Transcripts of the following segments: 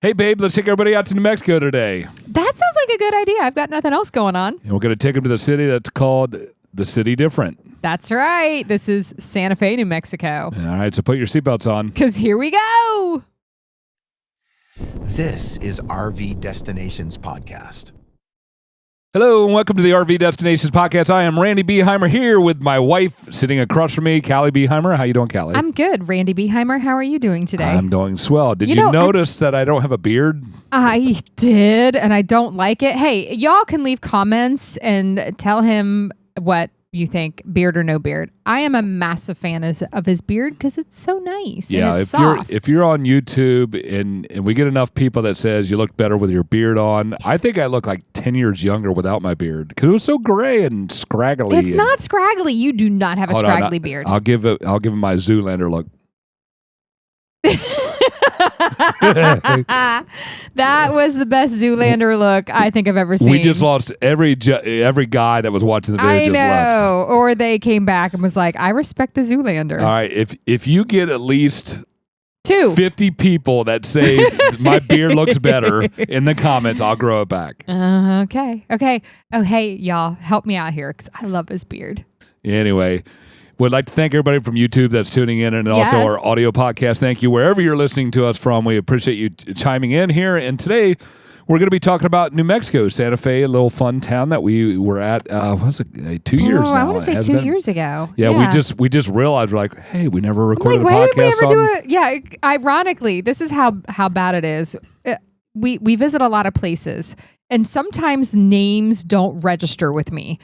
Hey, babe, let's take everybody out to New Mexico today. That sounds like a good idea. I've got nothing else going on. And we're going to take them to the city that's called the City Different. That's right. This is Santa Fe, New Mexico. All right, so put your seatbelts on. Because here we go. This is RV Destinations Podcast. Hello, and welcome to the RV Destinations Podcast. I am Randy Beheimer here with my wife sitting across from me, Caly Beheimer. How you doing, Caly? I'm good. Randy Beheimer, how are you doing today? I'm doing swell. Did you notice that I don't have a beard? I did, and I don't like it. Hey, y'all can leave comments and tell him what you think, beard or no beard. I am a massive fan of his beard because it's so nice and it's soft. If you're on YouTube and we get enough people that says you look better with your beard on, I think I look like 10 years younger without my beard because it was so gray and scraggly. It's not scraggly. You do not have a scraggly beard. I'll give him my Zoolander look. That was the best Zoolander look I think I've ever seen. We just lost every guy that was watching the video. I know. Or they came back and was like, I respect the Zoolander. All right, if you get at least 50 people that say my beard looks better in the comments, I'll grow it back. Okay. Oh, hey, y'all, help me out here because I love his beard. Anyway, would like to thank everybody from YouTube that's tuning in and also our audio podcast. Thank you wherever you're listening to us from. We appreciate you chiming in here. And today we're going to be talking about New Mexico, Santa Fe, a little fun town that we were at. What was it? 2 years now. I want to say 2 years ago. Yeah, we just realized we're like, hey, we never recorded a podcast. Why did we ever do it? Yeah, ironically, this is how bad it is. We visit a lot of places, and sometimes names don't register with me,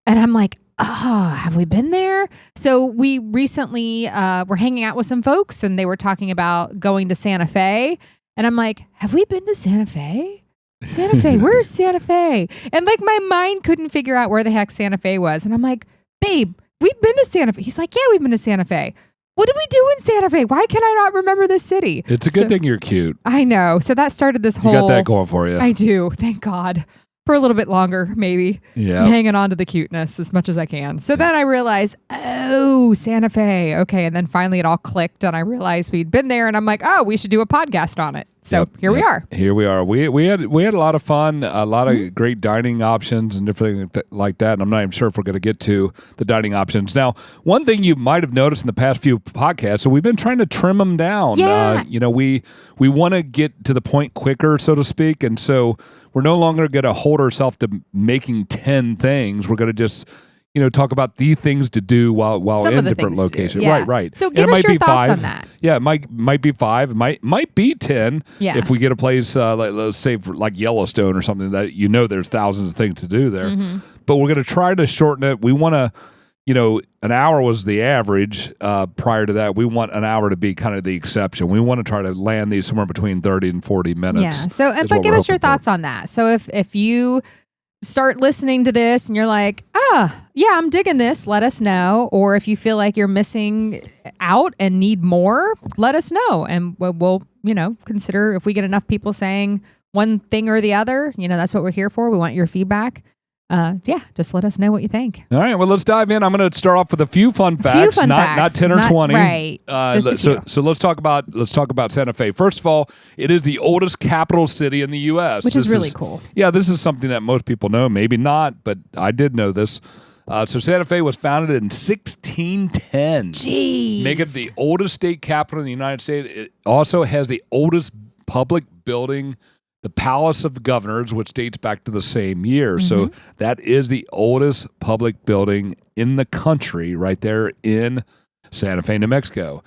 and I'm like, have we been there? So we recently were hanging out with some folks and they were talking about going to Santa Fe. And I'm like, have we been to Santa Fe? Santa Fe, where's Santa Fe? And like my mind couldn't figure out where the heck Santa Fe was. And I'm like, babe, we've been to Santa Fe. He's like, yeah, we've been to Santa Fe. What did we do in Santa Fe? Why can I not remember this city? It's a good thing you're cute. I know. So that started this whole... You got that going for you. I do. Thank God. For a little bit longer, maybe. Yeah. I'm hanging on to the cuteness as much as I can. So then I realized, Santa Fe. Okay. And then finally it all clicked and I realized we'd been there and I'm like, we should do a podcast on it. So here we are. Here we are. We had a lot of fun, a lot of great dining options and different things like that. And I'm not even sure if we're going to get to the dining options. Now, one thing you might have noticed in the past few podcasts, so we've been trying to trim them down. Yeah. We want to get to the point quicker, so to speak. And so we're no longer going to hold ourselves to making 10 things. We're going to just talk about the things to do while in different locations. Yeah. Right. So give us your thoughts on that. Yeah, it might be 5. It might be 10 if we get a place, like, let's say, like Yellowstone or something that there's thousands of things to do there. Mm-hmm. But we're going to try to shorten it. We want to, an hour was the average prior to that. We want an hour to be kind of the exception. We want to try to land these somewhere between 30 and 40 minutes. Yeah. So, but give us your thoughts on that. So if you start listening to this and you're like, I'm digging this, let us know. Or if you feel like you're missing out and need more, let us know. And we'll consider if we get enough people saying one thing or the other, that's what we're here for. We want your feedback. Just let us know what you think. All right, well, let's dive in. I'm going to start off with a few fun facts, not 10 or 20. Right. So let's talk about Santa Fe. First of all, it is the oldest capital city in the U.S., which is really cool. Yeah, this is something that most people know, maybe not, but I did know this. So Santa Fe was founded in 1610. Jeez. Make it the oldest state capital in the United States. It also has the oldest public building, the Palace of Governors, which dates back to the same year. Mm-hmm. So that is the oldest public building in the country right there in Santa Fe, New Mexico.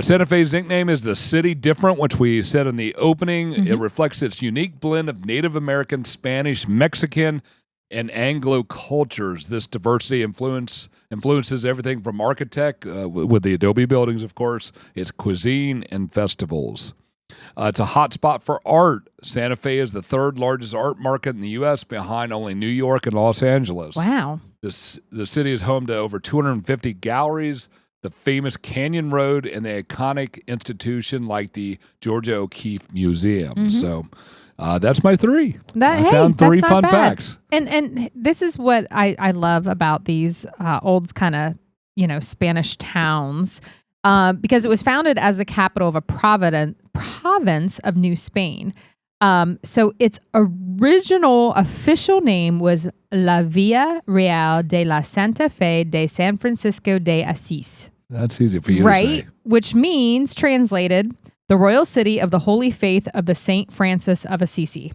Santa Fe's nickname is the City Different, which we said in the opening. Mm-hmm. It reflects its unique blend of Native American, Spanish, Mexican, and Anglo cultures. This diversity influences everything from architect, with the adobe buildings, of course, its cuisine and festivals. It's a hot spot for art. Santa Fe is the third largest art market in the U.S., behind only New York and Los Angeles. Wow. The city is home to over 250 galleries, the famous Canyon Road, and the iconic institution like the Georgia O'Keeffe Museum. Mm-hmm. So that's my 3. I found 3 fun facts. And this is what I love about these old kind of, Spanish towns. Because it was founded as the capital of a province province of New Spain. So its original official name was La Villa Real de la Santa Fe de San Francisco de Asís. That's easy for you right? to say. Which means, translated, the royal city of the Holy Faith of the Saint Francis of Assisi.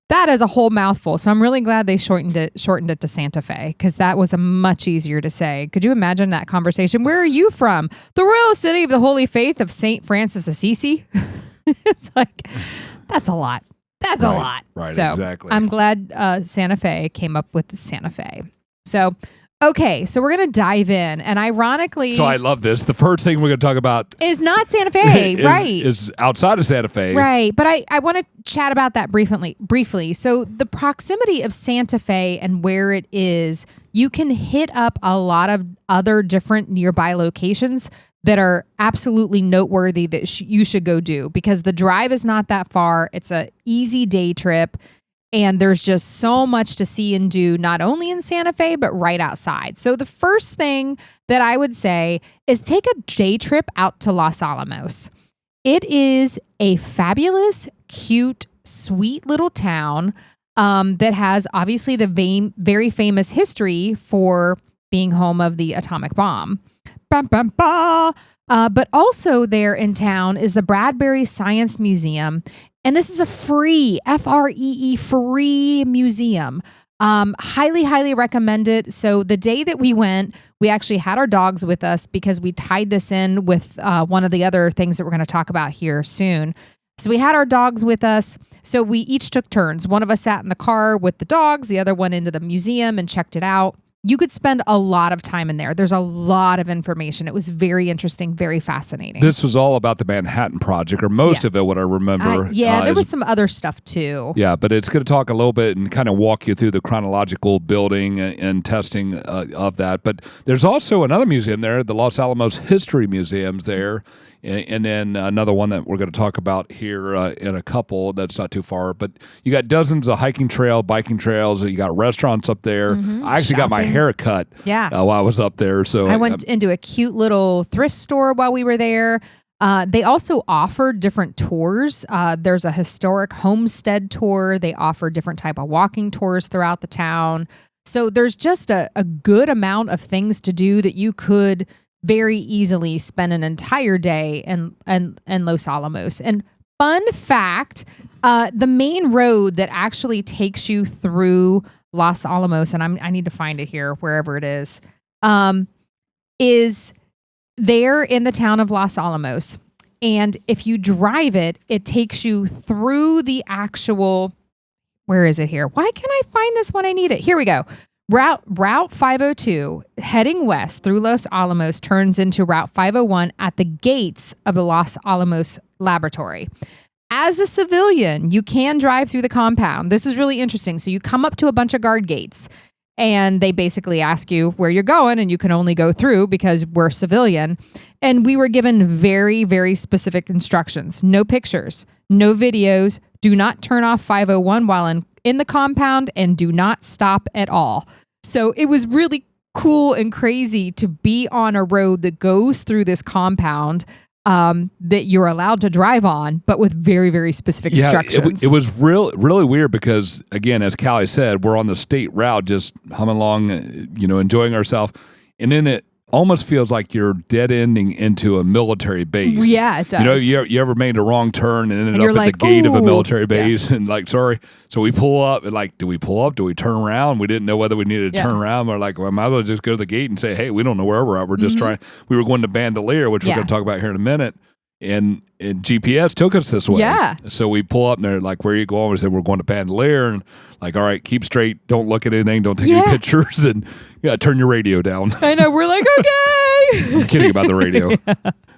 That is a whole mouthful. So I'm really glad they shortened it to Santa Fe, because that was a much easier to say. Could you imagine that conversation? Where are you from? The royal city of the Holy Faith of Saint Francis Assisi. It's like, that's a lot. That's a lot. Right, so exactly. I'm glad Santa Fe came up with Santa Fe. So, okay, so we're going to dive in. And ironically... So I love this. The first thing we're going to talk about... is not Santa Fe, right. Is outside of Santa Fe. Right, but I want to chat about that briefly. So the proximity of Santa Fe and where it is, you can hit up a lot of other different nearby locations that are absolutely noteworthy that you should go do, because the drive is not that far. It's a easy day trip, and there's just so much to see and do, not only in Santa Fe, but right outside. So the first thing that I would say is take a day trip out to Los Alamos. It is a fabulous, cute, sweet little town that has obviously the very famous history for being home of the atomic bomb. But also there in town is the Bradbury Science Museum. And this is a free, F-R-E-E, free museum. Highly, highly recommend it. So the day that we went, we actually had our dogs with us because we tied this in with one of the other things that we're going to talk about here soon. So we had our dogs with us. So we each took turns. One of us sat in the car with the dogs. The other one into the museum and checked it out. You could spend a lot of time in there. There's a lot of information. It was very interesting, very fascinating. This was all about the Manhattan Project, or most of it, what I remember. There was some other stuff too. Yeah, but it's going to talk a little bit and kind of walk you through the chronological building and testing of that. But there's also another museum there, the Los Alamos History Museum's there. And then another one that we're going to talk about here in a couple that's not too far. But you got dozens of hiking trail, biking trails. You got restaurants up there. I actually got my hair cut while I was up there. So I went into a cute little thrift store while we were there. They also offer different tours. There's a historic homestead tour. They offer different type of walking tours throughout the town. So there's just a good amount of things to do that you could very easily spend an entire day in Los Alamos. And fun fact, the main road that actually takes you through Los Alamos, and I need to find it here, wherever it is there in the town of Los Alamos. And if you drive it, it takes you through the actual, where is it here? Why can't I find this when I need it? Here we go. Route 502 heading west through Los Alamos turns into Route 501 at the gates of the Los Alamos Laboratory. As a civilian, you can drive through the compound. This is really interesting. So you come up to a bunch of guard gates and they basically ask you where you're going, and you can only go through because we're civilian. And we were given very, very specific instructions. No pictures, no videos. Do not turn off 501 while in the compound, and do not stop at all. So it was really cool and crazy to be on a road that goes through this compound that you're allowed to drive on, but with very, very specific instructions. It was really weird because, again, as Caly said, we're on the state route just humming along, enjoying ourselves. And then it almost feels like you're dead ending into a military base. Yeah, it does. You ever made a wrong turn and ended you're up like, at the gate of a military yeah. base and like, sorry. So we pull up and like, do we pull up? Do we turn around? We didn't know whether we needed to turn around. We're like, well, I might as well just go to the gate and say, hey, we don't know where we're at. We're just trying. We were going to Bandelier, which we're going to talk about here in a minute. And GPS took us this way. Yeah. So we pull up and they're like, where are you going? We said, we're going to Bandelier. And like, all right, keep straight. Don't look at anything. Don't take any pictures. And turn your radio down. I know. We're like, okay. I'm kidding about the radio.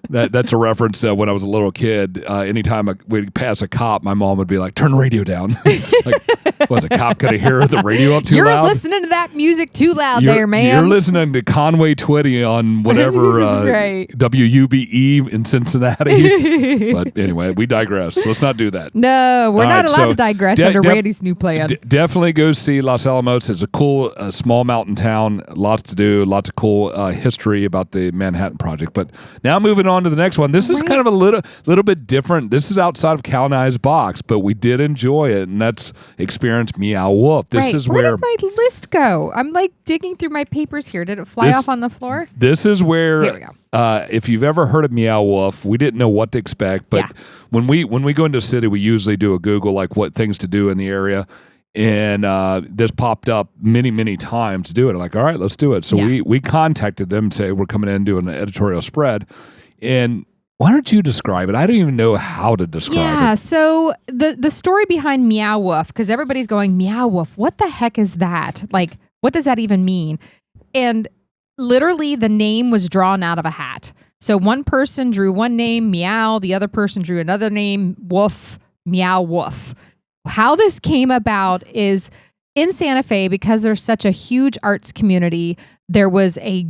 That's a reference when I was a little kid. Anytime we'd pass a cop, my mom would be like, turn the radio down. Like, was a cop going to hear the radio up too loud? You're listening to that music too loud there, man. You're listening to Conway Twitty on whatever WUBE in Cincinnati. But anyway, we digress. Let's not do that. No, we're not allowed to digress under Randy's new plan. Definitely go see Los Alamos. It's a cool, small mountain town. Lots to do. Lots of cool history about the Manhattan Project. But now moving on on to the next one. This is kind of a little bit different. This is outside of Cal and I's box, but we did enjoy it, and that's Experience Meow Wolf. This is where did my list go? I'm like digging through my papers here. Did it fly off on the floor? This is where, here we go. If you've ever heard of Meow Wolf, we didn't know what to expect, but when we go into a city, we usually do a Google, like what things to do in the area. And this popped up many times to do it. I'm like, all right, let's do it. So we contacted them and say, we're coming in and doing an editorial spread. And why don't you describe it? I don't even know how to describe it. Yeah, so the story behind Meow Wolf, because everybody's going, Meow Wolf, what the heck is that? Like, what does that even mean? And literally the name was drawn out of a hat. So one person drew one name, Meow. The other person drew another name, Wolf, Meow Wolf. How this came about is in Santa Fe, because there's such a huge arts community, there was a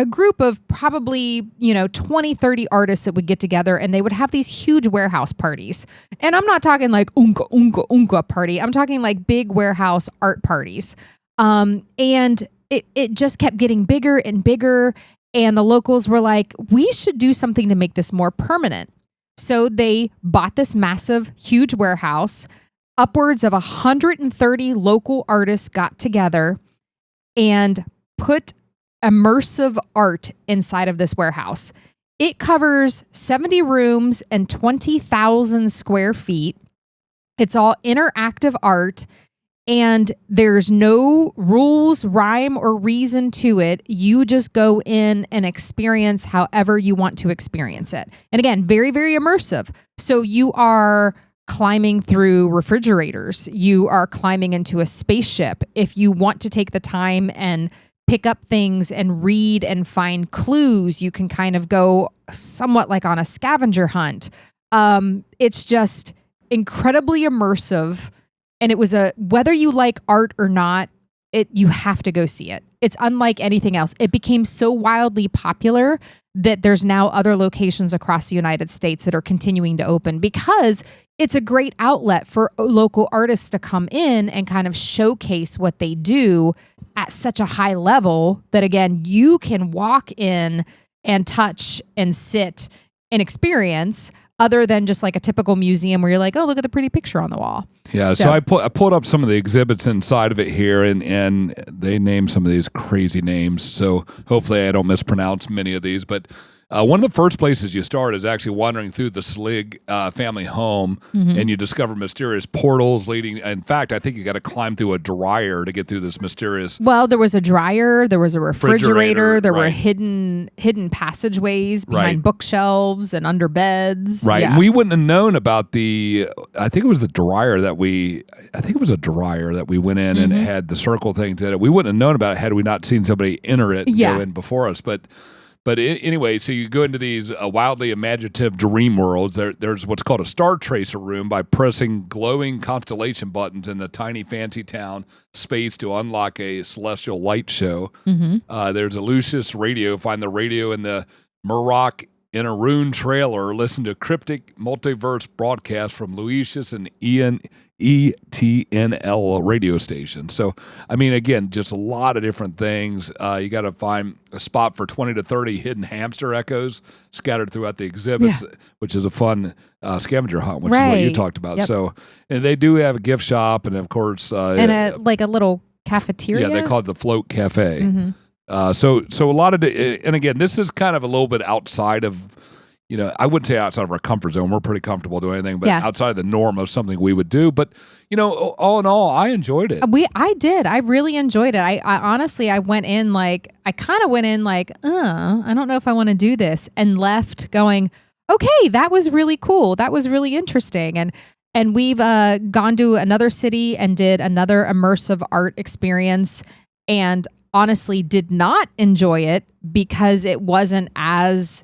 group of probably, 20, 30 artists that would get together, and they would have these huge warehouse parties. And I'm not talking like unka party. I'm talking like big warehouse art parties. And it just kept getting bigger and bigger. And the locals were like, we should do something to make this more permanent. So they bought this massive, huge warehouse. Upwards of 130 local artists got together and put immersive art inside of this warehouse. It covers 70 rooms and 20,000 square feet. It's all interactive art, and there's no rules, rhyme, or reason to it. You just go in and experience however you want to experience it. And again, very, very immersive. So you are climbing through refrigerators. You are climbing into a spaceship. If you want to take the time and pick up things and read and find clues, you can kind of go somewhat like on a scavenger hunt. It's just incredibly immersive. And it was whether you like art or not, you have to go see it. It's unlike anything else. It became so wildly popular that there's now other locations across the United States that are continuing to open, because it's a great outlet for local artists to come in and kind of showcase what they do at such a high level that, again, you can walk in and touch and sit and experience, other than just like a typical museum where you're like, oh, look at the pretty picture on the wall. Yeah, so I pulled up some of the exhibits inside of it here, and they named some of these crazy names. So hopefully I don't mispronounce many of these. But one of the first places you start is actually wandering through the Slig family home, and you discover mysterious portals leading. In fact, I think you got to climb through a dryer to get through this mysterious. Well, there was a dryer, there was a refrigerator, there were hidden passageways behind bookshelves and under beds. Right, yeah. and we wouldn't have known about I think it was a dryer that we went in and it had the circle things in it. We wouldn't have known about it had we not seen somebody enter it and go in before us. But anyway, so you go into these wildly imaginative dream worlds. There's what's called a star tracer room by pressing glowing constellation buttons in the tiny fancy town space to unlock a celestial light show. There's a Lucius radio. Find the radio in the Muroc in a Rune trailer. Listen to cryptic multiverse broadcast from Lucius and ETNL radio station. So, I mean, again, just a lot of different things. You got to find a spot for 20 to 30 hidden hamster echoes scattered throughout the exhibits, which is a fun scavenger hunt, which is what you talked about. Yep. So, and they do have a gift shop, and of course, and a little cafeteria. Yeah, they call it the Float Cafe. So a lot of and again, this is kind of a little bit outside of, I wouldn't say outside of our comfort zone. We're pretty comfortable doing anything, but outside of the norm of something we would do. But, all in all, I enjoyed it. I did. I really enjoyed it. I honestly, I went in like, I don't know if I want to do this, and left going, okay, that was really cool. That was really interesting. And we've gone to another city and did another immersive art experience, and honestly did not enjoy it because it wasn't as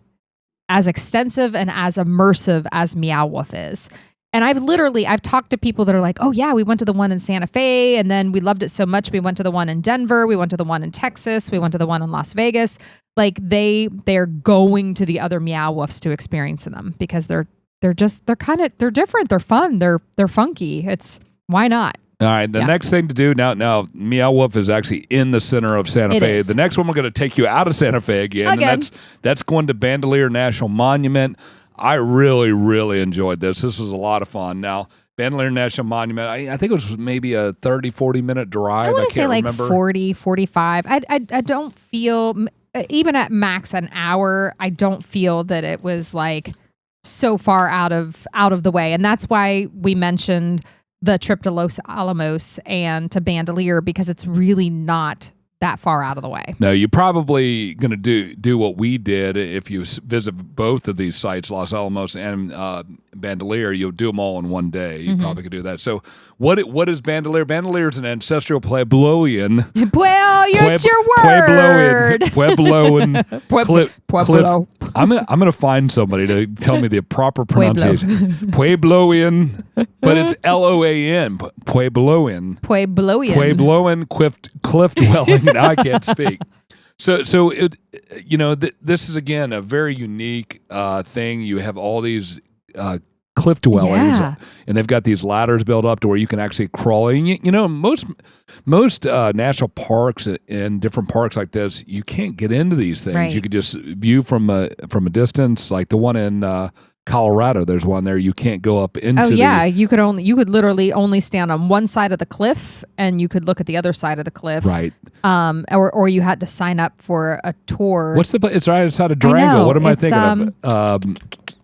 extensive and as immersive as Meow Wolf is. And I've talked to people that are like, oh yeah, we went to the one in Santa Fe, and then we loved it so much we went to the one in Denver, we went to the one in Texas, we went to the one in Las Vegas. Like they're going to the other Meow Wolves to experience them, because they're different, they're fun, they're funky. It's why not? All right, the next thing to do now, Meow Wolf is actually in the center of Santa Fe. The next one we're going to take you out of Santa Fe again. And that's going to Bandelier National Monument. I really, really enjoyed this. This was a lot of fun. Now, Bandelier National Monument, I think it was maybe a 30, 40-minute drive. I want to say like remember. 40, 45. I don't feel, even at max an hour, I don't feel that it was like so far out of the way. And that's why we mentioned the trip to Los Alamos and to Bandelier, because it's really not that far out of the way. No, you're probably going to do what we did if you visit both of these sites, Los Alamos and Bandelier. You'll do them all in one day. You probably could do that. So what is Bandelier? Bandelier is an ancestral Puebloan. Well, it's your word. Puebloan. Pueblo. I'm gonna find somebody to tell me the proper pronunciation. Puebloan, but it's Loan. Puebloan. Puebloan cliff dwelling. Now I can't speak. So this is again a very unique thing. You have all these cliff dwellings, and they've got these ladders built up to where you can actually crawl. And most national parks and different parks like this, you can't get into these things. Right. You could just view from a distance, like the one in Colorado. There's one there you can't go up into. Oh yeah, you could literally only stand on one side of the cliff, and you could look at the other side of the cliff. Right. Or you had to sign up for a tour. It's right outside of Durango. What am I thinking of?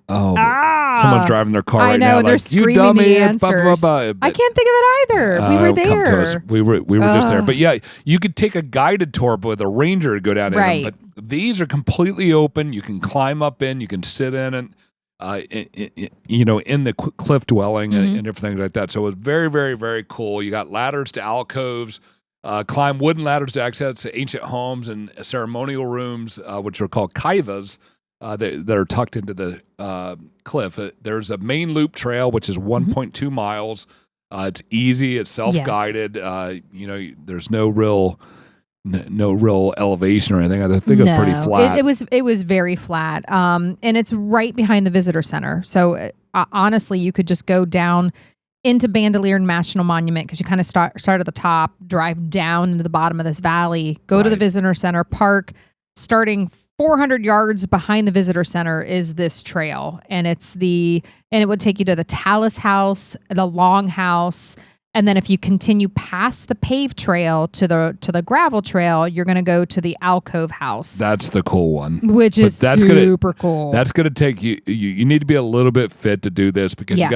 Someone's driving their car right now. I know, Like, they're screaming you dummy, the answers. But, I can't think of it either. We were there. Come to us. We were just there. But yeah, you could take a guided tour with a ranger to go down in them. But these are completely open. You can climb up in. You can sit in and in the cliff dwelling and different things like that. So it was very, very, very cool. You got ladders to alcoves. Climb wooden ladders to access ancient homes and ceremonial rooms, which are called kaivas. That are tucked into the cliff. There's a main loop trail, which is 1.2 miles. It's easy. It's self-guided. There's no real elevation or anything. I think it was pretty flat. It was very flat. And it's right behind the visitor center. So honestly, you could just go down into Bandelier National Monument, because you kind of start at the top, drive down into the bottom of this valley, go to the visitor center, park. Starting 400 yards behind the visitor center is this trail, and it would take you to the Talus House, the Long House, and then if you continue past the paved trail to the gravel trail, you're going to go to the Alcove House. That's the cool one, which is super cool. That's going to take you. You need to be a little bit fit to do this, because you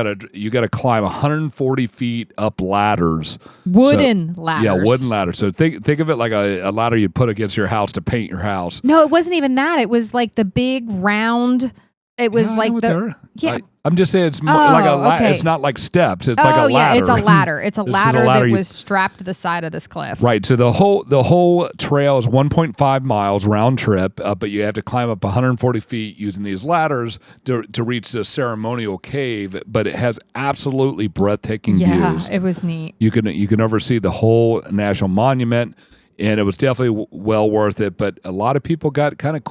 got to climb 140 feet up ladders, wooden ladders. Yeah, wooden ladders. So think of it like a ladder you'd put against your house to paint your house. No, it wasn't even that. It was like the big round. It was I'm just saying it's like it's not like steps. It's like a ladder. Yeah, it's a ladder. It's a ladder that was strapped to the side of this cliff. Right. So the whole trail is 1.5 miles round trip, but you have to climb up 140 feet using these ladders to reach the ceremonial cave. But it has absolutely breathtaking views. Yeah, it was neat. You can oversee the whole national monument. And it was definitely well worth it, but a lot of people got kind of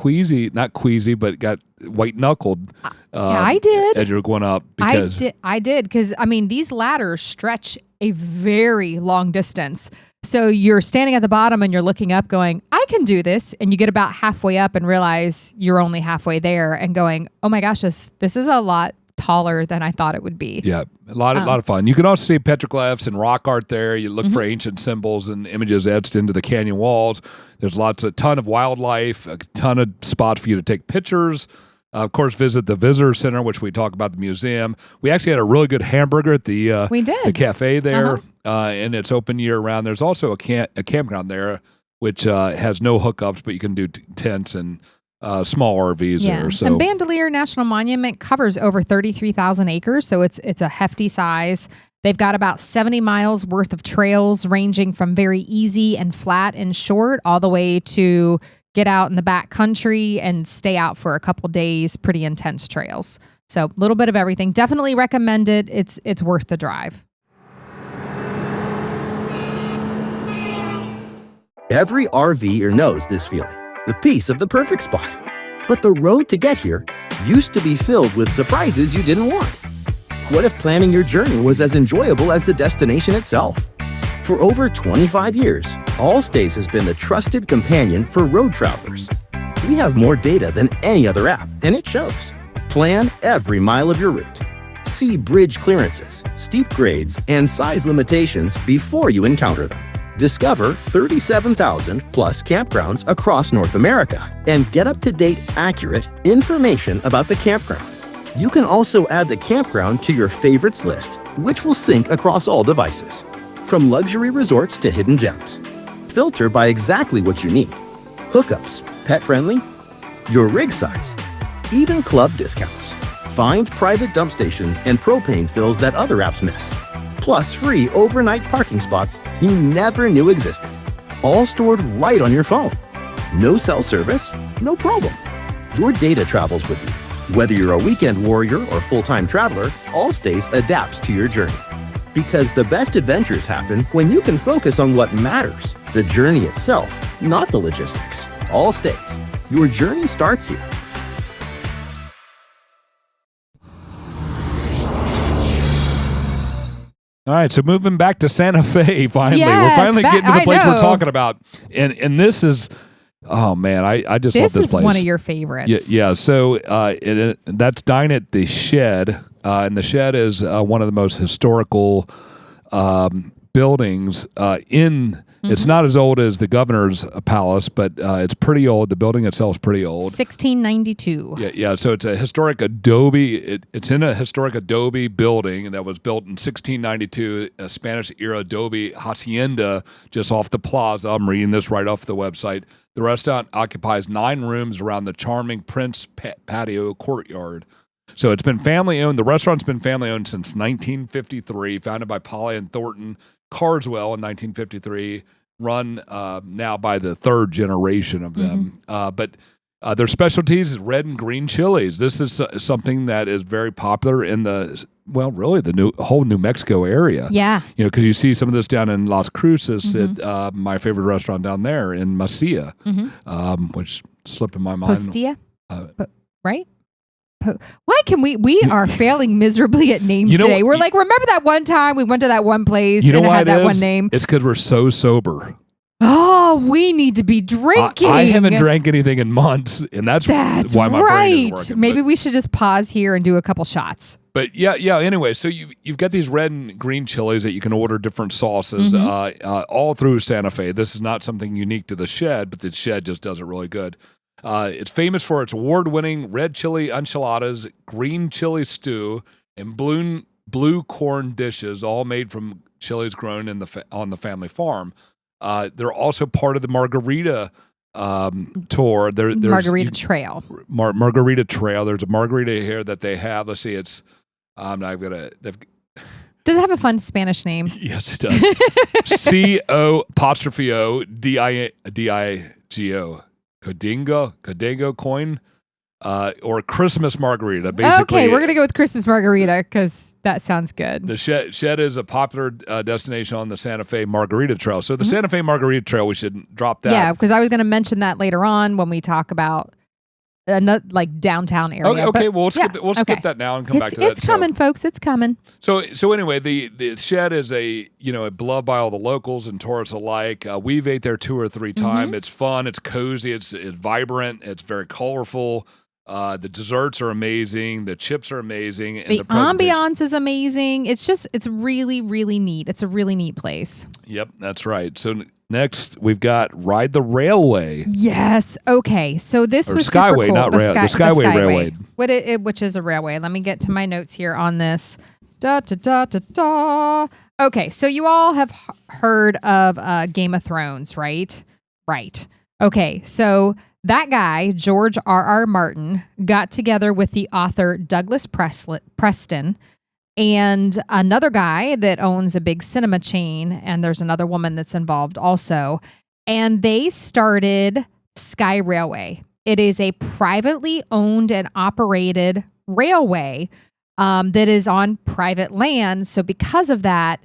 not queasy, but got white-knuckled. I did. As you were going up. Because I did, because, these ladders stretch a very long distance. So you're standing at the bottom and you're looking up going, I can do this. And you get about halfway up and realize you're only halfway there and going, oh my gosh, this is a lot taller than I thought it would be. Yeah, a lot of fun. You can also see petroglyphs and rock art there. You look for ancient symbols and images etched into the canyon walls. There's a ton of wildlife, a ton of spots for you to take pictures. Of course, visit the visitor center, which we talk about the museum. We actually had a really good hamburger at the cafe there, and it's open year round. There's also a campground there, which has no hookups, but you can do tents and small RVs there. So. And Bandelier National Monument covers over 33,000 acres, so it's a hefty size. They've got about 70 miles worth of trails ranging from very easy and flat and short all the way to get out in the back country and stay out for a couple days, pretty intense trails. So a little bit of everything. Definitely recommend it. It's worth the drive. Every RVer knows this feeling. The peace of the perfect spot. But the road to get here used to be filled with surprises you didn't want. What if planning your journey was as enjoyable as the destination itself? For over 25 years, Allstays has been the trusted companion for road travelers. We have more data than any other app, and it shows. Plan every mile of your route. See bridge clearances, steep grades, and size limitations before you encounter them. Discover 37,000 plus campgrounds across North America and get up-to-date, accurate information about the campground. You can also add the campground to your favorites list, which will sync across all devices. From luxury resorts to hidden gems. Filter by exactly what you need. Hookups, pet-friendly, your rig size, even club discounts. Find private dump stations and propane fills that other apps miss. Plus free overnight parking spots you never knew existed. All stored right on your phone. No cell service, no problem. Your data travels with you. Whether you're a weekend warrior or full-time traveler, Allstays adapts to your journey. Because the best adventures happen when you can focus on what matters, the journey itself, not the logistics. Allstays. Your journey starts here. All right, so moving back to Santa Fe, finally. Yes, we're finally getting to the I place we're know. talking about. And this is, oh man, I just love This this is place. one of your favorites. Yeah. So that's Dine at the Shed, and the Shed is one of the most historical buildings in. It's not as old as the governor's palace, but it's pretty old. The building itself is pretty old. 1692. Yeah. So it's a historic adobe. It's in a historic adobe building that was built in 1692, a Spanish-era adobe hacienda just off the plaza. I'm reading this right off the website. The restaurant occupies 9 rooms around the charming Prince patio courtyard. So it's been family-owned. The restaurant's been family-owned since 1953, founded by Polly and Thornton Carswell in 1953, run now by the 3rd generation of them. But their specialties is red and green chilies. This is something that is very popular in the whole New Mexico area. Yeah. You know, because you see some of this down in Las Cruces at my favorite restaurant down there in Mesilla, which slipped in my mind. Postilla? Right? Why can we are failing miserably at names today? We're like, remember that one time we went to that one place and it had that one name? It's because we're so sober. Oh, we need to be drinking. I haven't drank anything in months, and that's why my brain isn't working. Maybe we should just pause here and do a couple shots. But yeah. Anyway, so you've got these red and green chilies that you can order different sauces all through Santa Fe. This is not something unique to the Shed, but the Shed just does it really good. It's famous for its award-winning red chili enchiladas, green chili stew, and blue corn dishes, all made from chilies grown on the family farm. They're also part of the Margarita tour. There's Margarita Trail. Margarita Trail. There's a margarita here that they have. Let's see. It's I'm not gonna. Does it have a fun Spanish name? Yes, it does. CO'Digo. Codingo coin, or Christmas margarita. Basically, okay, we're gonna go with Christmas margarita because that sounds good. The Shed is a popular destination on the Santa Fe Margarita Trail. So the Santa Fe Margarita Trail, we should drop that. Yeah, because I was gonna mention that later on when we talk about like downtown area. Okay, well, we'll skip that now and come back to that. It's coming, folks. It's coming. So anyway, the Shed is beloved by all the locals and tourists alike. We've ate there 2 or 3 times. It's fun. It's cozy. It's vibrant. It's very colorful. The desserts are amazing. The chips are amazing. And the ambiance is amazing. It's really, really neat. It's a really neat place. Yep, that's right. So next, we've got Ride the Railway. Yes. Okay. So this was Skyway, super cool. not rail. The Skyway Railway. Which is a railway. Let me get to my notes here on this. Okay. So you all have heard of Game of Thrones, right? Right. Okay. So that guy, George R.R. Martin, got together with the author Douglas Preston and another guy that owns a big cinema chain, and there's another woman that's involved also. And they started Sky Railway. It is a privately owned and operated railway that is on private land. So because of that,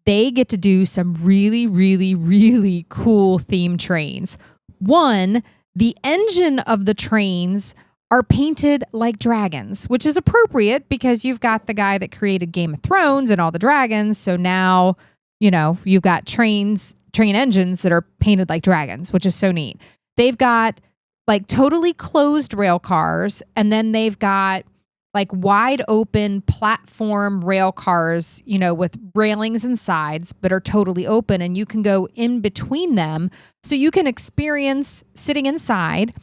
they get to do some really, really, really cool theme trains. One, the engine of the trains are painted like dragons, which is appropriate because you've got the guy that created Game of Thrones and all the dragons. So now you've got train engines that are painted like dragons, which is so neat. They've got like totally closed rail cars, and then they've got like wide open platform rail cars, with railings and sides that are totally open, and you can go in between them. So you can experience sitting inside.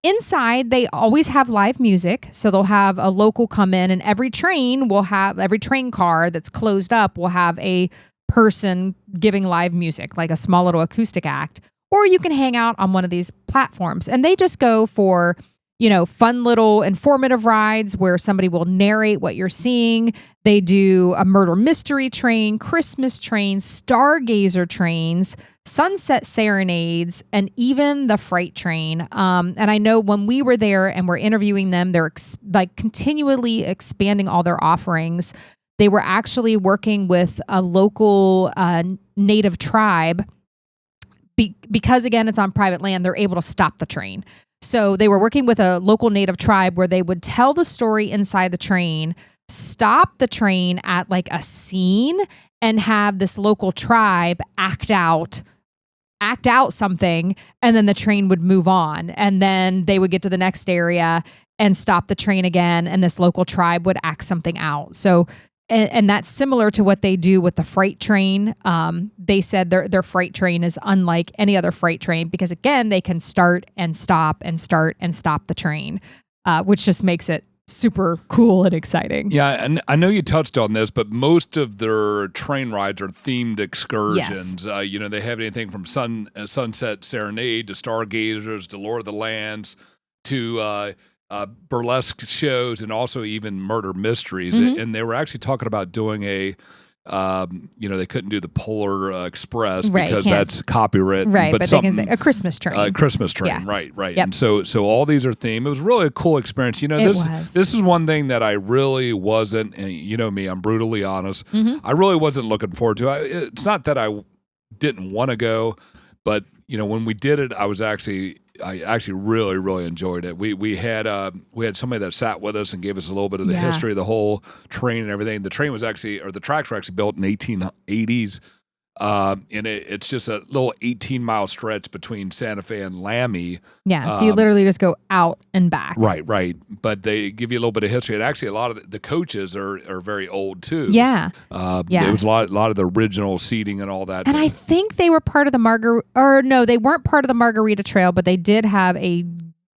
Inside, they always have live music. So they'll have a local come in, and every train car that's closed up will have a person giving live music, like a small little acoustic act. Or you can hang out on one of these platforms, and they just go for fun little informative rides where somebody will narrate what you're seeing. They do a murder mystery train, Christmas trains, stargazer trains, sunset serenades, and even the freight train. And I know when we were there and we're interviewing them, they're continually expanding all their offerings. They were actually working with a local native tribe because, again, it's on private land. They're able to stop the train. So they were working with a local native tribe where they would tell the story inside the train, stop the train at like a scene, and have this local tribe act out something, and then the train would move on. And then they would get to the next area and stop the train again, and this local tribe would act something out. So and that's similar to what they do with the freight train. They said their freight train is unlike any other freight train because, again, they can start and stop and start and stop the train, which just makes it super cool and exciting. Yeah, and I know you touched on this, but most of their train rides are themed excursions. Yes. They have anything from Sunset Serenade to Stargazers to Lord of the Lands to burlesque shows, and also even murder mysteries. Mm-hmm. And they were actually talking about doing they couldn't do the Polar Express because that's copyright. Right, but they can, a Christmas train. Yeah. Right. Yep. And so all these are themed. It was really a cool experience. This is one thing that I really wasn't, and you know me, I'm brutally honest. Mm-hmm. I really wasn't looking forward to. It's not that I didn't want to go, but when we did it, I actually really, really enjoyed it. We had somebody that sat with us and gave us a little bit of the history of the whole train and everything. The tracks were actually built in the 1880s. And it's just a little 18-mile stretch between Santa Fe and Lammy. Yeah, so you literally just go out and back. Right. But they give you a little bit of history. And actually, a lot of the coaches are very old, too. Yeah. There was a lot of the original seating and all that. And I think they were part of the they weren't part of the Margarita Trail, but they did have a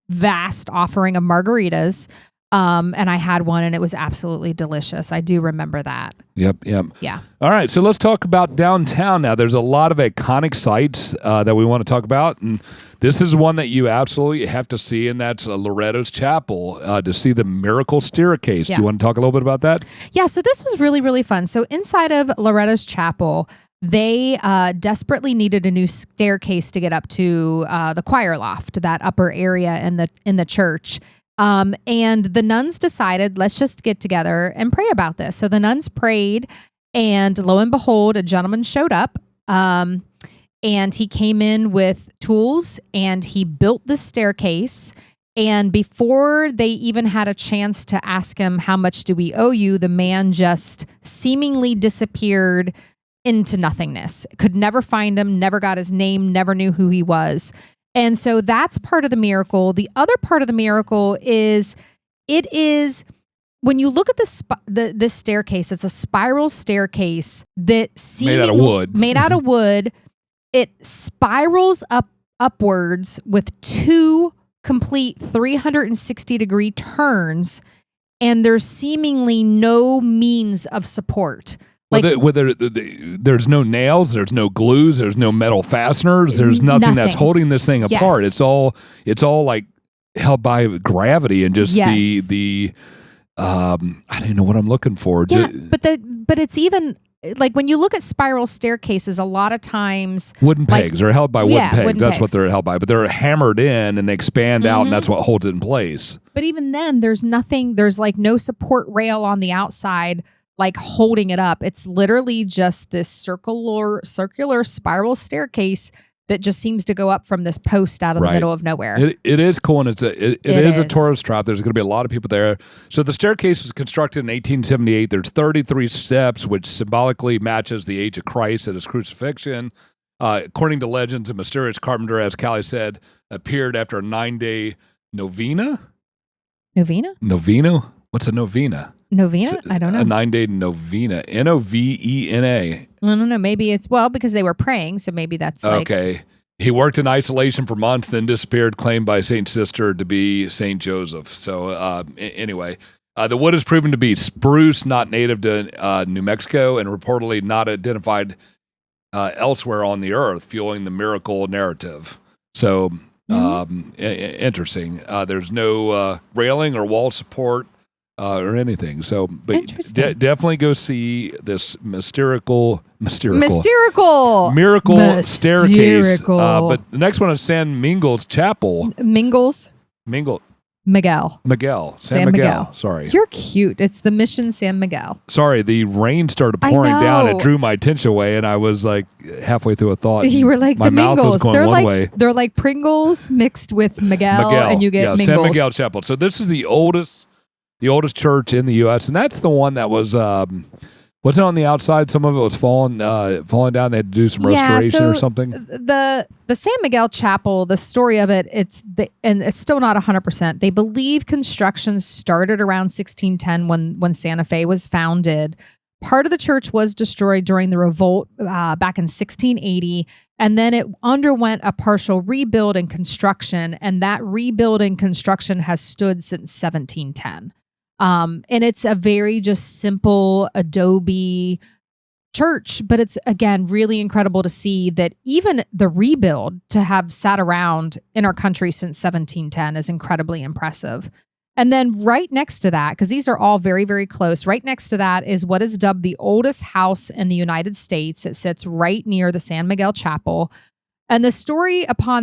vast offering of margaritas. And I had one, and it was absolutely delicious. I do remember that. Yep. Yeah. All right, so let's talk about downtown now. There's a lot of iconic sites that we want to talk about, and this is one that you absolutely have to see, and that's Loretto's Chapel to see the Miracle Staircase. Yeah. Do you want to talk a little bit about that? Yeah, so this was really, really fun. So inside of Loretto's Chapel, they desperately needed a new staircase to get up to the choir loft, that upper area in the church. And the nuns decided, let's just get together and pray about this. So the nuns prayed, and lo and behold, a gentleman showed up, and he came in with tools, and he built the staircase. And before they even had a chance to ask him, how much do we owe you? The man just seemingly disappeared into nothingness. Could never find him, never got his name, never knew who he was. And so that's part of the miracle. The other part of the miracle is when you look at this staircase, it's a spiral staircase that made out of wood. It spirals upwards with two complete 360-degree turns, and there's seemingly no means of support. There's no nails, there's no glues, there's no metal fasteners, there's nothing that's holding this thing apart. Yes. It's all like held by gravity and just the I don't know what I'm looking for. Yeah, but it's even like when you look at spiral staircases, a lot of times wooden pegs are held by wooden pegs. That's pegs. What they're held by, but they're hammered in and they expand out, and that's what holds it in place. But even then, there's like no support rail on the outside like holding it up. It's literally just this circular spiral staircase that just seems to go up from this post out of the middle of nowhere. It is cool, and it is a tourist trap. There's going to be a lot of people there. So the staircase was constructed in 1878. There's 33 steps, which symbolically matches the age of Christ at his crucifixion. According to legends, a mysterious carpenter, as Caly said, appeared after a 9-day novena. Novena? What's a novena? Novena? I don't know. A 9-day novena. Novena. I don't know. Maybe it's, because they were praying, so maybe that's okay. He worked in isolation for months, then disappeared, claimed by Saint Sister to be Saint Joseph. So anyway, the wood is proven to be spruce, not native to New Mexico, and reportedly not identified elsewhere on the earth, fueling the miracle narrative. So interesting. There's no railing or wall support or anything. So, but definitely go see this miracle staircase. But the next one is San Miguel's Chapel. Miguel. San Miguel. Sorry. You're cute. It's the Mission San Miguel. Sorry, the rain started pouring down. It drew my attention away, and I was like halfway through a thought. You were like, my the mouth Mingles. was going one way. They're like Pringles mixed with Miguel. And you get Mingles. San Miguel Chapel. So this is the oldest church in the U.S., and that's the one that was wasn't on the outside. Some of it was falling down. They had to do some restoration or something. The San Miguel Chapel, the story of it, and it's still not 100%. They believe construction started around 1610 when Santa Fe was founded. Part of the church was destroyed during the revolt back in 1680, and then it underwent a partial rebuild and construction, and that rebuild and construction has stood since 1710. And it's a very just simple adobe church, but it's, again, really incredible to see that even the rebuild to have sat around in our country since 1710 is incredibly impressive. And then right next to that, because these are all very, very close, right next to that is what is dubbed the oldest house in the United States. It sits right near the San Miguel Chapel. And the story about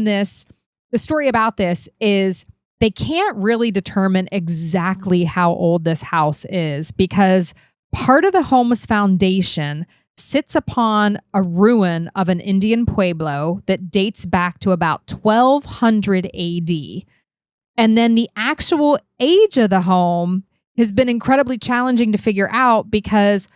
this is they can't really determine exactly how old this house is because part of the home's foundation sits upon a ruin of an Indian pueblo that dates back to about 1200 AD. And then the actual age of the home has been incredibly challenging to figure out because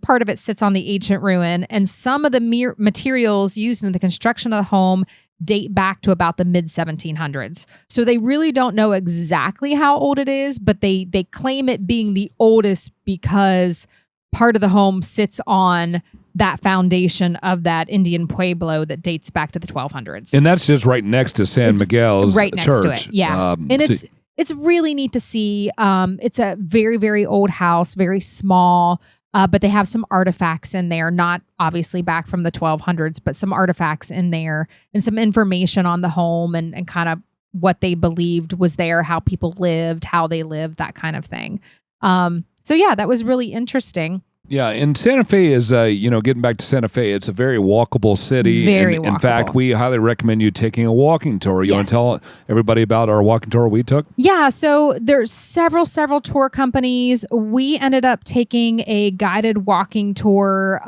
part of it sits on the ancient ruin and some of the materials used in the construction of the home date back to about the mid-1700s. So they really don't know exactly how old it is, but they claim it being the oldest because part of the home sits on that foundation of that Indian pueblo that dates back to the 1200s. And that's just right next to San Miguel's right next church. to it. Yeah. And it's really neat to see. It's a very, very old house, very small. But they have some artifacts in there, not obviously back from the 1200s, but some artifacts in there and some information on the home and kind of what they believed was there, how people lived, how they lived, that kind of thing. So yeah, that was really interesting. Yeah, and Santa Fe is, getting back to Santa Fe, it's a very walkable city. Very walkable. In fact, we highly recommend you taking a walking tour. You want to tell everybody about our walking tour we took? Yeah, so there's several tour companies. We ended up taking a guided walking tour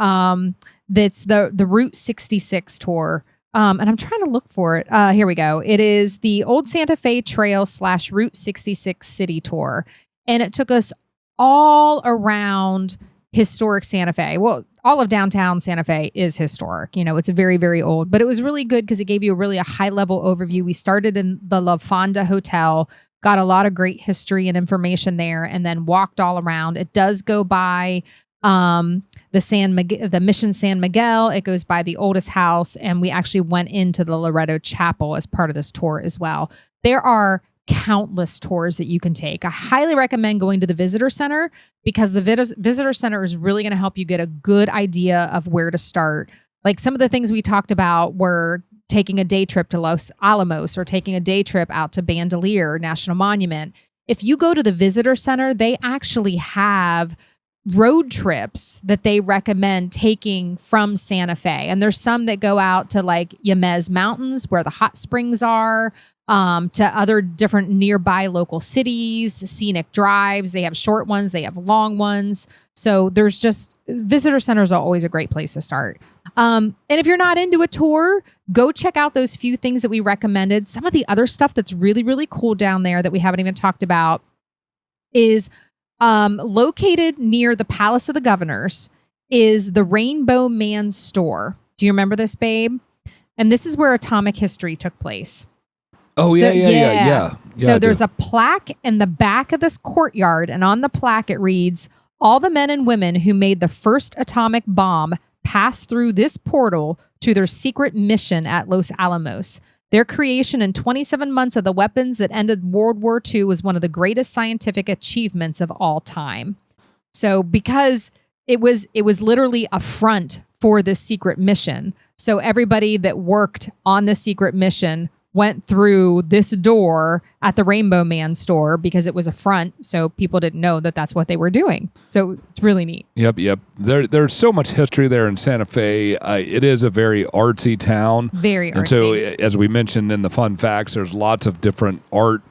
that's the Route 66 tour. And I'm trying to look for it. Here we go. It is the Old Santa Fe Trail / Route 66 City Tour. And it took us all around historic Santa Fe. Well, all of downtown Santa Fe is historic. It's very, very old, but it was really good because it gave you a high level overview. We started in the La Fonda Hotel, got a lot of great history and information there, and then walked all around. It does go by the Mission San Miguel. It goes by the oldest house, and we actually went into the Loretto Chapel as part of this tour as well. There are countless tours that you can take. I highly recommend going to the visitor center because the visitor center is really going to help you get a good idea of where to start. Like some of the things we talked about were taking a day trip to Los Alamos or taking a day trip out to Bandelier National Monument. If you go to the visitor center, they actually have road trips that they recommend taking from Santa Fe. And there's some that go out to like Yemez Mountains where the hot springs are, to other different nearby local cities, scenic drives. They have short ones, they have long ones. So there's just visitor centers are always a great place to start. And if you're not into a tour, go check out those few things that we recommended. Some of the other stuff that's really, really cool down there that we haven't even talked about is located near the Palace of the Governors is the Rainbow Man store. Do you remember this, babe? And this is where Atomic History took place. Oh, yeah. So there's a plaque in the back of this courtyard, and on the plaque it reads, "All the men and women who made the first atomic bomb passed through this portal to their secret mission at Los Alamos. Their creation in 27 months of the weapons that ended World War II was one of the greatest scientific achievements of all time." So because it was literally a front for this secret mission. So everybody that worked on the secret mission went through this door at the Rainbow Man store because it was a front, so people didn't know that that's what they were doing. So it's really neat. Yep. There's so much history there in Santa Fe. It is a very artsy town. Very artsy. And so, as we mentioned in the fun facts, there's lots of different art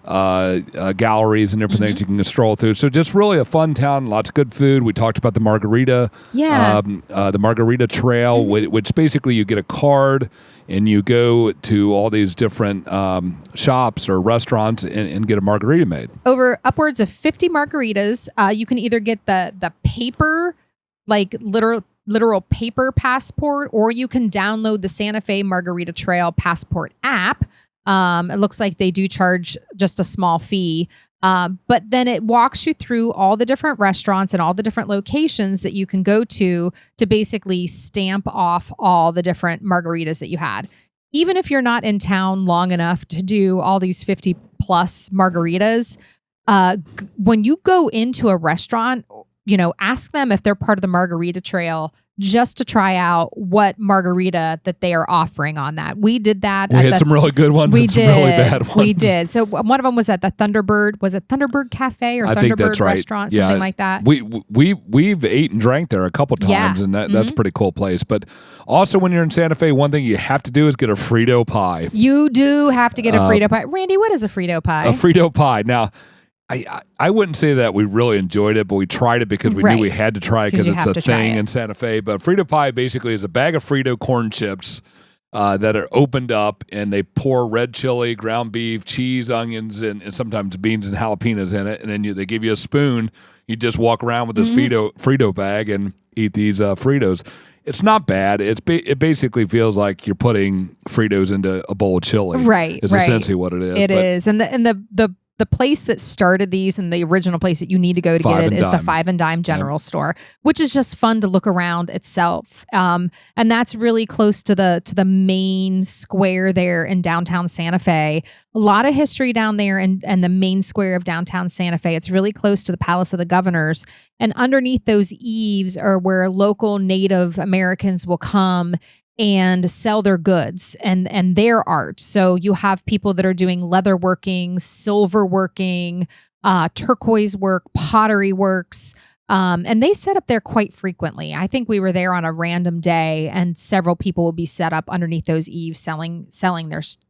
galleries and different things you can stroll through. So just really a fun town, lots of good food. We talked about the margarita, the margarita trail, which basically you get a card and you go to all these different shops or restaurants and get a margarita made. Over upwards of 50 margaritas. You can either get the paper, like literal paper passport, or you can download the Santa Fe Margarita Trail Passport app. It looks like they do charge just a small fee. But then it walks you through all the different restaurants and all the different locations that you can go to basically stamp off all the different margaritas that you had. Even if you're not in town long enough to do all these 50 plus margaritas, when you go into a restaurant, ask them if they're part of the Margarita Trail just to try out what margarita that they are offering on that. We did that. We had some really good ones and some really bad ones. We did. So one of them was at the Thunderbird. Was it Thunderbird Cafe or Thunderbird Restaurant? Something like that. We've ate and drank there a couple times, and that's a pretty cool place. But also when you're in Santa Fe, one thing you have to do is get a Frito pie. You do have to get a Frito pie. Randy, what is a Frito pie? A Frito pie. Now, I wouldn't say that we really enjoyed it, but we tried it because we knew we had to try it because it's a thing in Santa Fe. But Frito pie basically is a bag of Frito corn chips that are opened up, and they pour red chili, ground beef, cheese, onions, and sometimes beans and jalapenos in it. And then they give you a spoon. You just walk around with this Frito bag and eat these Fritos. It's not bad. It basically feels like you're putting Fritos into a bowl of chili. Right. Is essentially what it is. It is. And the place that started these and the original place that you need to go to get it is the Five and Dime General Store, which is just fun to look around itself. And that's really close to the main square there in downtown Santa Fe. A lot of history down there and the main square of downtown Santa Fe. It's really close to the Palace of the Governors. And underneath those eaves are where local Native Americans will come and sell their goods and their art. So you have people that are doing leather working, silver working, turquoise work, pottery works, and they set up there quite frequently. I think we were there on a random day, and several people will be set up underneath those eaves selling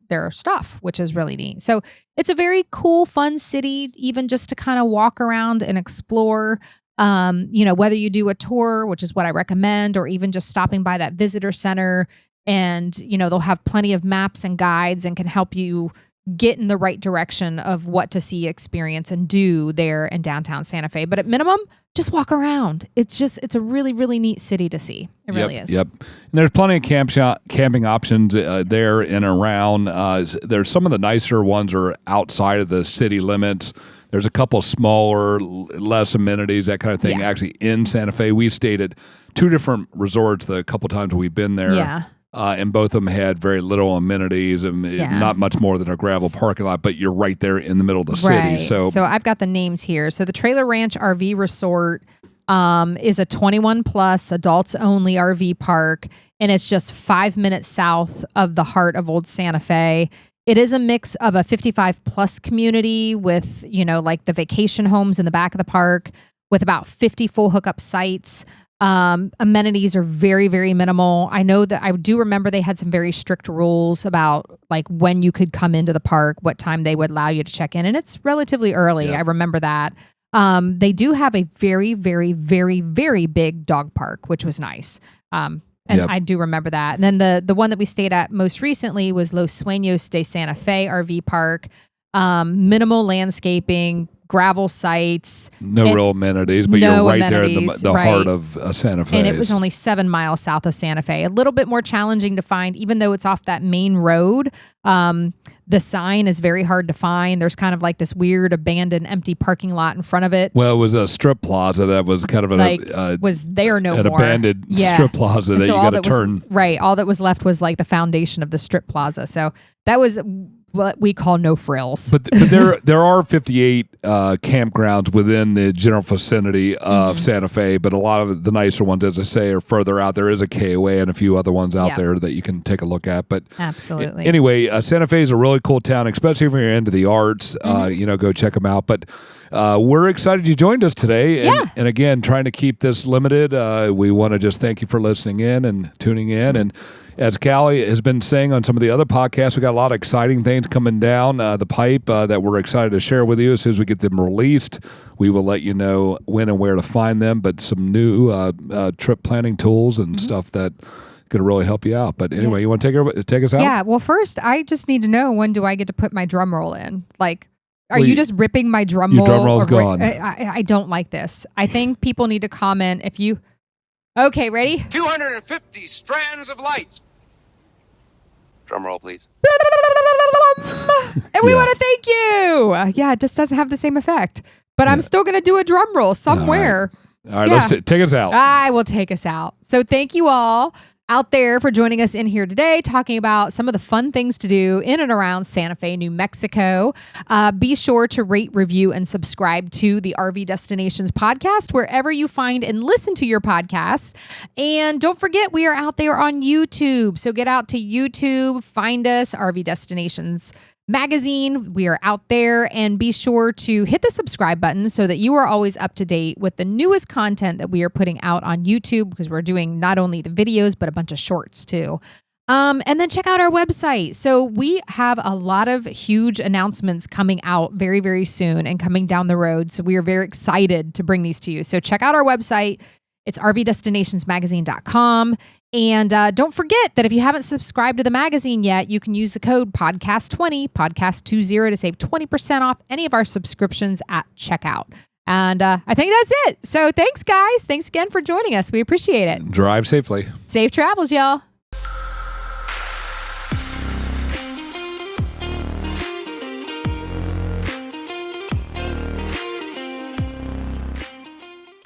their stuff, which is really neat. So it's a very cool, fun city, even just to kind of walk around and explore. Whether you do a tour, which is what I recommend, or even just stopping by that visitor center, and, they'll have plenty of maps and guides and can help you get in the right direction of what to see, experience, and do there in downtown Santa Fe. But at minimum, just walk around. It's a really, really neat city to see. It really is. Yep. And there's plenty of camping options there and around. There's some of the nicer ones are outside of the city limits. There's a couple smaller, less amenities, that kind of thing, actually in Santa Fe. We stayed at two different resorts the couple times we've been there. Yeah. And both of them had very little amenities and not much more than a gravel parking lot, but you're right there in the middle of the city. So I've got the names here. So the Trailer Ranch RV Resort is a 21 plus adults only RV park, and it's just 5 minutes south of the heart of Old Santa Fe. It is a mix of a 55 plus community with, like the vacation homes in the back of the park, with about 50 full hookup sites. Amenities are very, very minimal. I know that I do remember they had some very strict rules about like when you could come into the park, what time they would allow you to check in. And it's relatively early. Yeah. I remember that. They do have a very, very, very, very big dog park, which was nice. And I do remember that. And then the one that we stayed at most recently was Los Sueños de Santa Fe RV Park. Minimal landscaping, gravel sites. No real amenities, but you're right there in the heart of Santa Fe. And it was only 7 miles south of Santa Fe. A little bit more challenging to find, even though it's off that main road. The sign is very hard to find. There's kind of like this weird abandoned empty parking lot in front of it. Well, it was a strip plaza that was kind of was there no an more. abandoned strip plaza that you got to turn. Right. All that was left was like the foundation of the strip plaza. So that was what we call no frills. But there are 58 campgrounds within the general vicinity of Santa Fe, but a lot of the nicer ones, as I say, are further out. There is a KOA and a few other ones out there that you can take a look at. But absolutely. Anyway, Santa Fe is a really cool town, especially if you're into the arts. Go check them out. But we're excited you joined us today. And again, trying to keep this limited. We want to just thank you for listening in and tuning in. And as Caly has been saying on some of the other podcasts, we got a lot of exciting things coming down the pipe that we're excited to share with you. As soon as we get them released, we will let you know when and where to find them. But some new trip planning tools and stuff that going to really help you out. But anyway, you want to take us out? Yeah. Well, first, I just need to know, when do I get to put my drum roll in? Like, are you just ripping my drum roll? Your drum roll's gone. I don't like this. I think people need to comment if you... Okay, ready? 250 strands of light. Drum roll, please. And we want to thank you. It just doesn't have the same effect. But I'm still going to do a drum roll somewhere. All right, let's take us out. I will take us out. So thank you all out there for joining us in here today, talking about some of the fun things to do in and around Santa Fe, New Mexico. Be sure to rate, review, and subscribe to the RV Destinations podcast wherever you find and listen to your podcasts. And don't forget, we are out there on YouTube. So get out to YouTube, find us, RV Destinations Magazine. We are out there, and be sure to hit the subscribe button so that you are always up to date with the newest content that we are putting out on YouTube, because we're doing not only the videos, but a bunch of shorts too. And then check out our website. So we have a lot of huge announcements coming out very, very soon and coming down the road. So we are very excited to bring these to you. So check out our website. It's rvdestinationsmagazine.com. And don't forget that if you haven't subscribed to the magazine yet, you can use the code podcast20, podcast20, to save 20% off any of our subscriptions at checkout. And I think that's it. So thanks, guys. Thanks again for joining us. We appreciate it. Drive safely. Safe travels, y'all.